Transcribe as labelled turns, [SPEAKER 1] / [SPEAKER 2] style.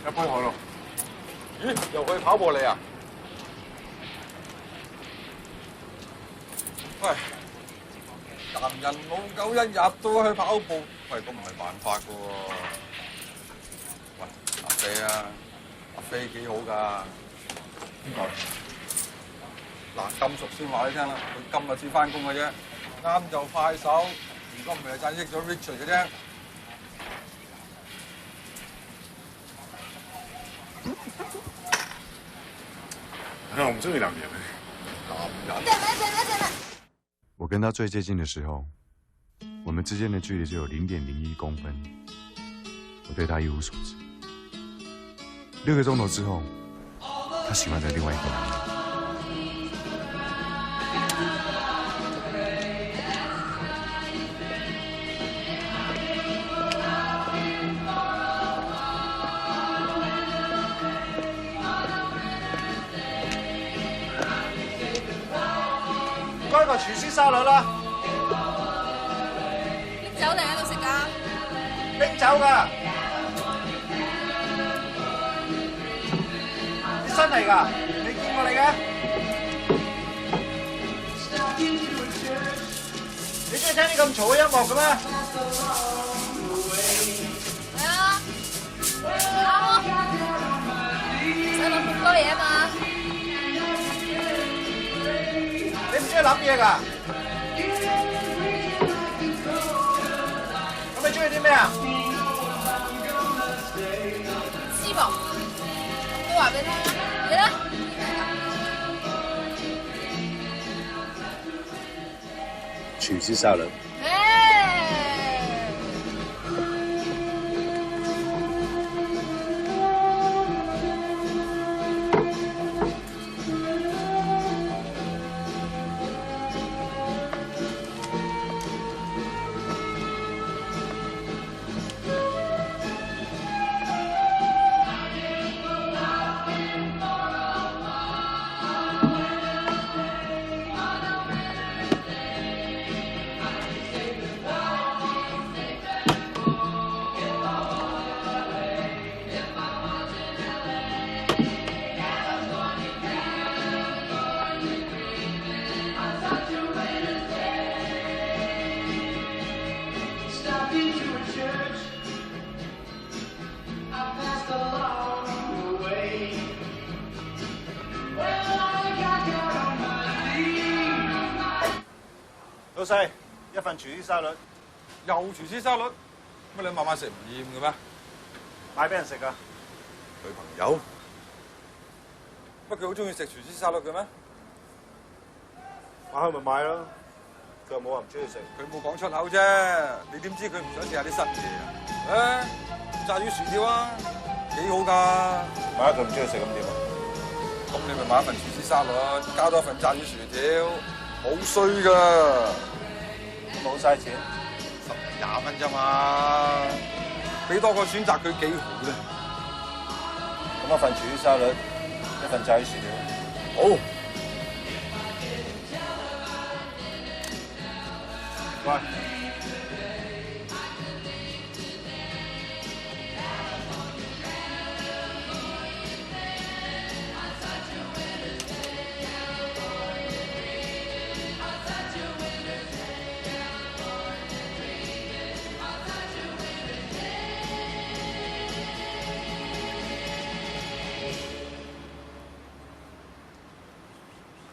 [SPEAKER 1] 一杯可樂。
[SPEAKER 2] 咦，又去跑步嚟啊？喂，男人老狗一日都去跑步，喂，咁唔係辦法噶喎。喂，阿飛啊，阿飛幾好㗎？
[SPEAKER 1] 點解？
[SPEAKER 2] 嗱，金屬先話你聽啦，佢今日先翻工嘅啫，啱就快手，如果唔係就賺益咗 Richard 嘅啫。
[SPEAKER 1] 我唔中意男人。
[SPEAKER 2] 男人。
[SPEAKER 3] 我跟他最接近的时候，我们之间的距离只有0.01公分。我对他一无所知。6个钟头之后，他喜欢着另外一个男人。
[SPEAKER 4] 開個廚師沙律啦，
[SPEAKER 5] 拎酒定喺度食㗎？
[SPEAKER 4] 拎走㗎，啲新嚟㗎，未見過你嘅。你中意聽啲咁嘈嘅音樂嘅咩？
[SPEAKER 5] 係啊，啱啊，唔使諗咁多嘢啊嘛。
[SPEAKER 4] 你唔中意諗嘢㗎？咁你中意啲咩啊？
[SPEAKER 5] 知噃，我話俾你聽啦，你咧？
[SPEAKER 3] 廚師沙律。
[SPEAKER 4] 老細，一份廚師沙律，
[SPEAKER 2] 又廚師沙律，乜你晚晚食唔厭嘅咩？
[SPEAKER 4] 買俾人食㗎。
[SPEAKER 2] 女朋友？乜佢好中意食廚師沙律嘅咩？
[SPEAKER 4] 買開咪買咯，佢又冇話唔中意食。
[SPEAKER 2] 佢冇講出口啫，你點知佢唔想試下啲新嘢啊？炸魚薯條啊，幾好㗎！
[SPEAKER 4] 萬一佢唔中意食咁點啊？
[SPEAKER 2] 咁你咪買一份廚師沙律，加多份炸魚薯條，好衰㗎！
[SPEAKER 4] 冇嘥錢
[SPEAKER 2] ，10-20蚊啫嘛，俾多個選擇佢幾好咧？
[SPEAKER 4] 咁一份廚師沙律，一份炸魚薯條。
[SPEAKER 2] 好。
[SPEAKER 4] 喂。